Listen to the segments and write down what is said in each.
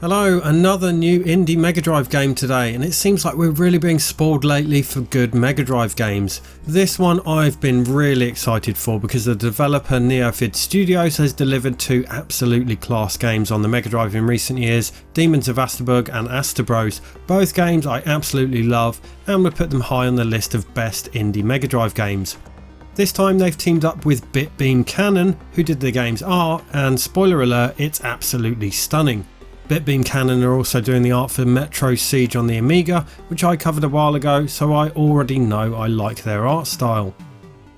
Hello, another new indie Mega Drive game today, and it seems like we're really being spoiled lately for good Mega Drive games. This one I've been really excited for because the developer Neofid Studios has delivered two absolutely class games on the Mega Drive in recent years, Demons of Asterburg and Asterbros. Both games I absolutely love and would put them high on the list of best indie Mega Drive games. This time they've teamed up with BitBeamCannon, who did the game's art, and spoiler alert, it's absolutely stunning. BitBeamCannon are also doing the art for Metro Siege on the Amiga, which I covered a while ago, so I already know I like their art style.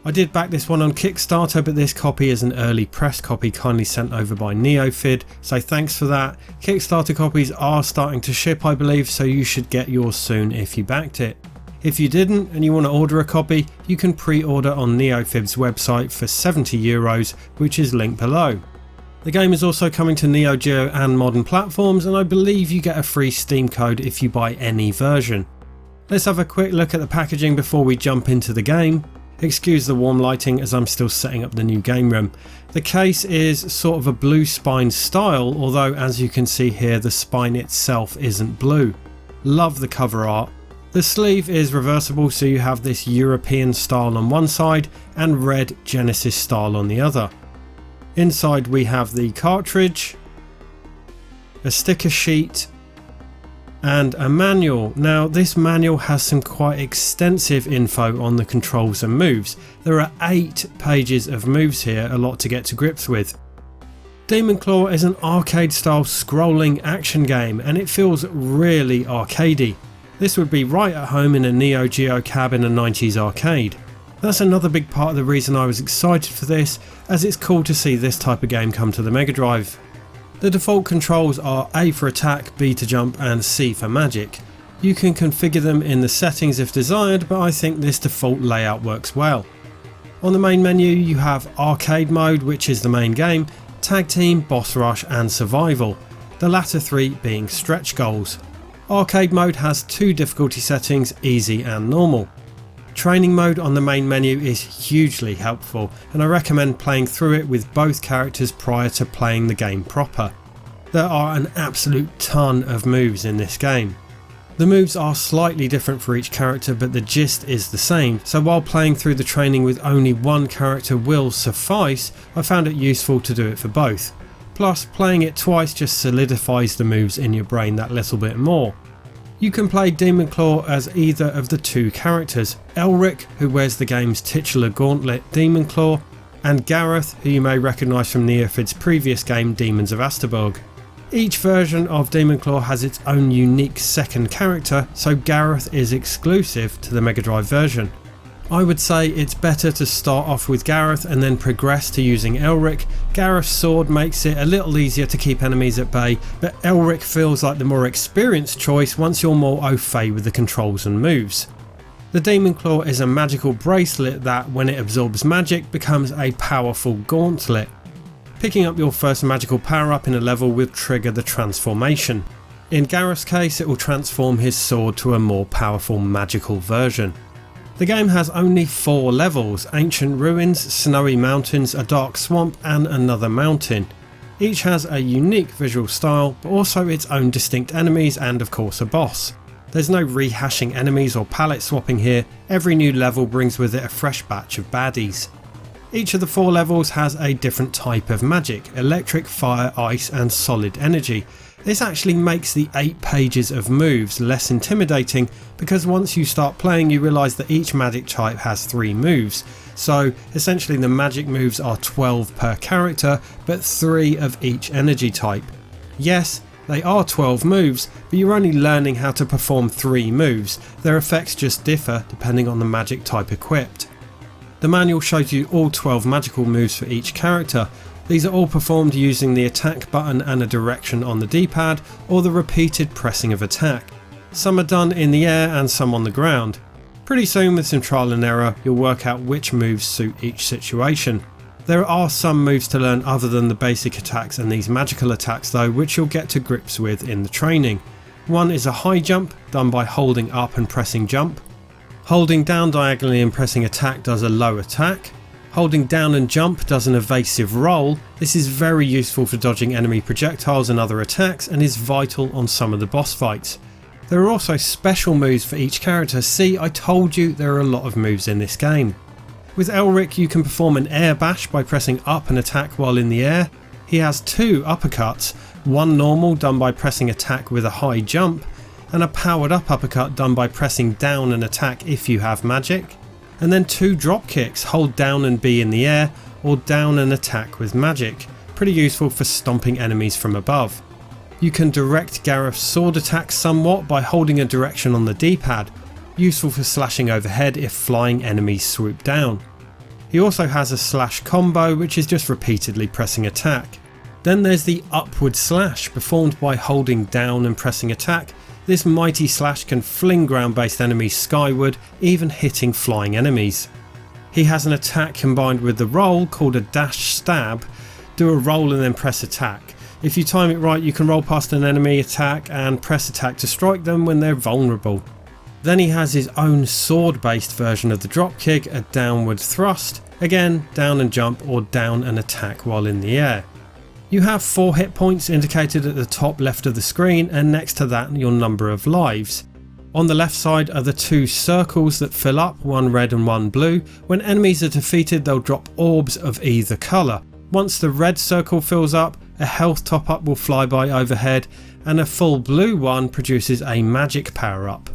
I did back this one on Kickstarter, but this copy is an early press copy kindly sent over by Neofid, so thanks for that. Kickstarter copies are starting to ship, I believe, so you should get yours soon if you backed it. If you didn't and you want to order a copy, you can pre-order on Neofib's website for €70, which is linked below. The game is also coming to Neo Geo and modern platforms, and I believe you get a free Steam code if you buy any version. Let's have a quick look at the packaging before we jump into the game. Excuse the warm lighting as I'm still setting up the new game room. The case is sort of a blue spine style, although as you can see here the spine itself isn't blue. Love the cover art. The sleeve is reversible, so you have this European style on one side and red Genesis style on the other. Inside we have the cartridge, a sticker sheet and a manual. Now this manual has some quite extensive info on the controls and moves. There are 8 pages of moves here, a lot to get to grips with. DaemonClaw is an arcade style scrolling action game and it feels really arcadey. This would be right at home in a Neo Geo cab in a 90s arcade. That's another big part of the reason I was excited for this, as it's cool to see this type of game come to the Mega Drive. The default controls are A for attack, B to jump and C for magic. You can configure them in the settings if desired, but I think this default layout works well. On the main menu you have arcade mode, which is the main game, tag team, boss rush and survival, the latter 3 being stretch goals. Arcade mode has 2 difficulty settings, easy and normal. Training mode on the main menu is hugely helpful, and I recommend playing through it with both characters prior to playing the game proper. There are an absolute ton of moves in this game. The moves are slightly different for each character, but the gist is the same, so while playing through the training with only one character will suffice, I found it useful to do it for both. Plus, playing it twice just solidifies the moves in your brain that little bit more. You can play DaemonClaw as either of the 2 characters, Elric, who wears the game's titular gauntlet DaemonClaw, and Gareth, who you may recognise from Neofid's previous game Demons of Asterburg. Each version of DaemonClaw has its own unique second character, so Gareth is exclusive to the Mega Drive version. I would say it's better to start off with Gareth and then progress to using Elric. Gareth's sword makes it a little easier to keep enemies at bay, but Elric feels like the more experienced choice once you're more au fait with the controls and moves. The DaemonClaw is a magical bracelet that, when it absorbs magic, becomes a powerful gauntlet. Picking up your first magical power up in a level will trigger the transformation. In Gareth's case, it will transform his sword to a more powerful magical version. The game has only 4 levels: ancient ruins, snowy mountains, a dark swamp and another mountain. Each has a unique visual style, but also its own distinct enemies and of course a boss. There's no rehashing enemies or palette swapping here, every new level brings with it a fresh batch of baddies. Each of the 4 levels has a different type of magic: electric, fire, ice and solid energy. This actually makes the 8 pages of moves less intimidating, because once you start playing you realise that each magic type has 3 moves, so essentially the magic moves are 12 per character, but 3 of each energy type. Yes, they are 12 moves, but you're only learning how to perform 3 moves, their effects just differ depending on the magic type equipped. The manual shows you all 12 magical moves for each character. These are all performed using the attack button and a direction on the D-pad, or the repeated pressing of attack. Some are done in the air and some on the ground. Pretty soon, with some trial and error, you'll work out which moves suit each situation. There are some moves to learn other than the basic attacks and these magical attacks though, which you'll get to grips with in the training. One is a high jump, done by holding up and pressing jump. Holding down diagonally and pressing attack does a low attack. Holding down and jump does an evasive roll. This is very useful for dodging enemy projectiles and other attacks and is vital on some of the boss fights. There are also special moves for each character. See, I told you there are a lot of moves in this game. With Elric you can perform an air bash by pressing up and attack while in the air. He has 2 uppercuts, one normal done by pressing attack with a high jump, and a powered up uppercut done by pressing down and attack if you have magic. And then 2 drop kicks, hold down and be in the air, or down and attack with magic. Pretty useful for stomping enemies from above. You can direct Gareth's sword attacks somewhat by holding a direction on the D-pad, useful for slashing overhead if flying enemies swoop down. He also has a slash combo which is just repeatedly pressing attack. Then there's the upward slash performed by holding down and pressing attack. This mighty slash can fling ground based enemies skyward, even hitting flying enemies. He has an attack combined with the roll called a dash stab. Do a roll and then press attack. If you time it right you can roll past an enemy attack and press attack to strike them when they're vulnerable. Then he has his own sword based version of the dropkick, a downward thrust, again down and jump or down and attack while in the air. You have 4 hit points indicated at the top left of the screen, and next to that your number of lives. On the left side are the 2 circles that fill up, one red and one blue. When enemies are defeated they'll drop orbs of either colour. Once the red circle fills up, a health top up will fly by overhead, and a full blue one produces a magic power up.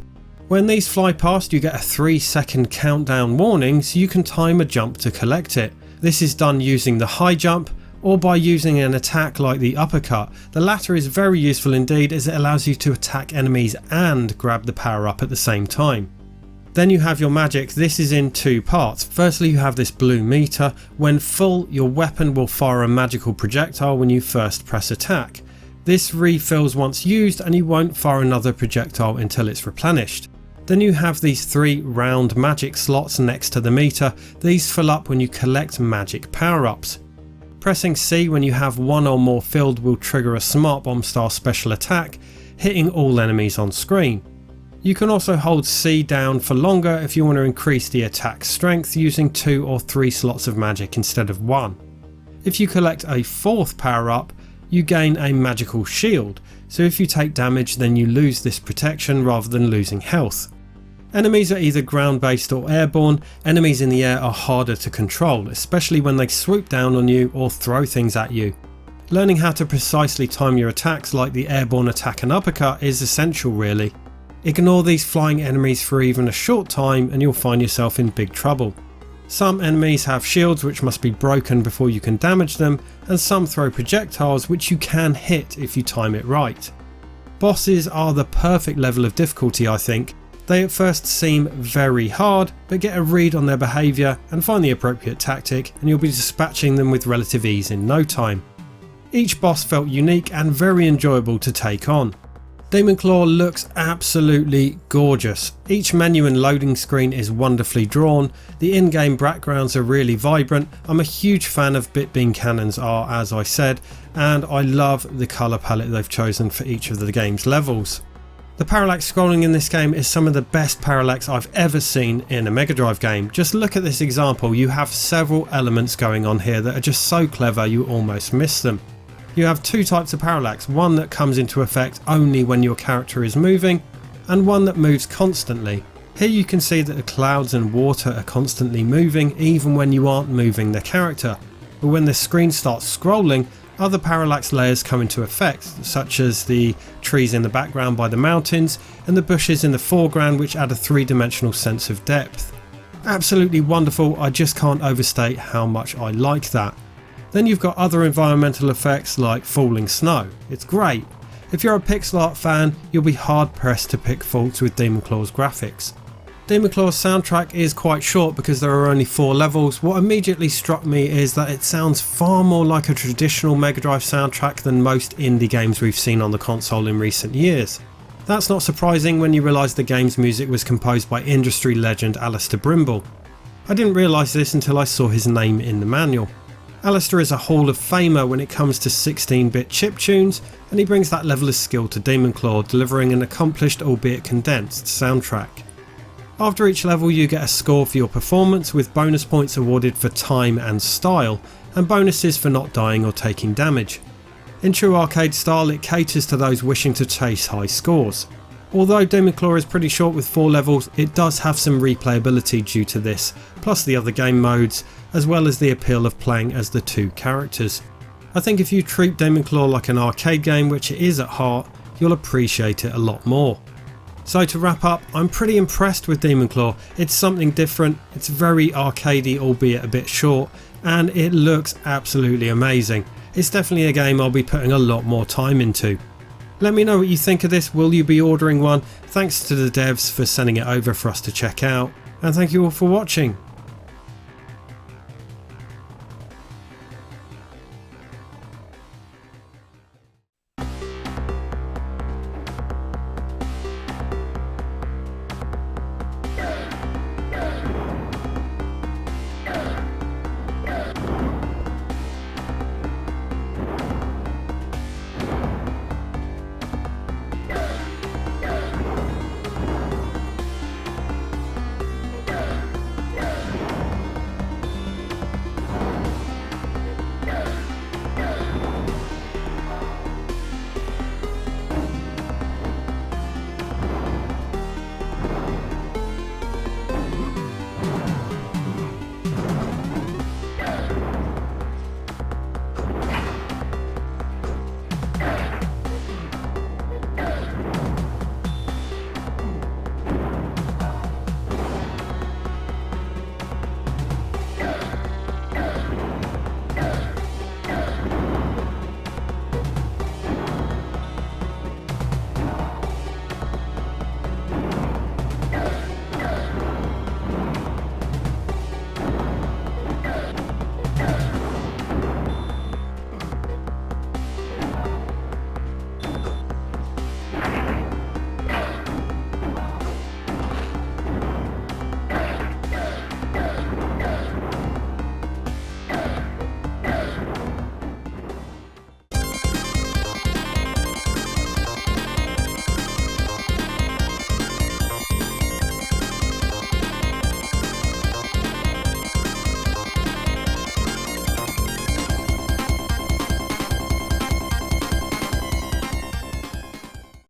When these fly past you get a 3-second countdown warning so you can time a jump to collect it. This is done using the high jump or by using an attack like the uppercut. The latter is very useful indeed as it allows you to attack enemies and grab the power up at the same time. Then you have your magic. This is in 2 parts. Firstly you have this blue meter. When full your weapon will fire a magical projectile when you first press attack. This refills once used and you won't fire another projectile until it's replenished. Then you have these 3 round magic slots next to the meter. These fill up when you collect magic power-ups. Pressing C when you have 1 or more filled will trigger a smart bomb style special attack, hitting all enemies on screen. You can also hold C down for longer if you want to increase the attack strength using 2 or 3 slots of magic instead of 1. If you collect a 4th power up, you gain a magical shield, so if you take damage then you lose this protection rather than losing health. Enemies are either ground based or airborne. Enemies in the air are harder to control, especially when they swoop down on you or throw things at you. Learning how to precisely time your attacks like the airborne attack and uppercut is essential really. Ignore these flying enemies for even a short time and you'll find yourself in big trouble. Some enemies have shields which must be broken before you can damage them, and some throw projectiles which you can hit if you time it right. Bosses are the perfect level of difficulty I think. They at first seem very hard, but get a read on their behaviour and find the appropriate tactic and you'll be dispatching them with relative ease in no time. Each boss felt unique and very enjoyable to take on. DaemonClaw looks absolutely gorgeous. Each menu and loading screen is wonderfully drawn, the in-game backgrounds are really vibrant. I'm a huge fan of BitBeamCannon's art as I said, and I love the colour palette they've chosen for each of the game's levels. The parallax scrolling in this game is some of the best parallax I've ever seen in a Mega Drive game. Just look at this example, you have several elements going on here that are just so clever you almost miss them. You have 2 types of parallax, one that comes into effect only when your character is moving, and one that moves constantly. Here you can see that the clouds and water are constantly moving even when you aren't moving the character, but when the screen starts scrolling, other parallax layers come into effect, such as the trees in the background by the mountains and the bushes in the foreground which add a 3-dimensional sense of depth. Absolutely wonderful, I just can't overstate how much I like that. Then you've got other environmental effects like falling snow. It's great. If you're a pixel art fan, you'll be hard pressed to pick faults with DaemonClaw's graphics. DaemonClaw's soundtrack is quite short because there are only 4 levels. What immediately struck me is that it sounds far more like a traditional Mega Drive soundtrack than most indie games we've seen on the console in recent years. That's not surprising when you realise the game's music was composed by industry legend Alistair Brimble. I didn't realise this until I saw his name in the manual. Alistair is a Hall of Famer when it comes to 16-bit chiptunes, and he brings that level of skill to DaemonClaw, delivering an accomplished albeit condensed soundtrack. After each level you get a score for your performance, with bonus points awarded for time and style, and bonuses for not dying or taking damage. In true arcade style, it caters to those wishing to chase high scores. Although DaemonClaw is pretty short with 4 levels, it does have some replayability due to this, plus the other game modes, as well as the appeal of playing as the 2 characters. I think if you treat DaemonClaw like an arcade game, which it is at heart, you'll appreciate it a lot more. So to wrap up, I'm pretty impressed with DaemonClaw. It's something different, it's very arcadey albeit a bit short, and it looks absolutely amazing. It's definitely a game I'll be putting a lot more time into. Let me know what you think of this. Will you be ordering one? Thanks to the devs for sending it over for us to check out, and thank you all for watching.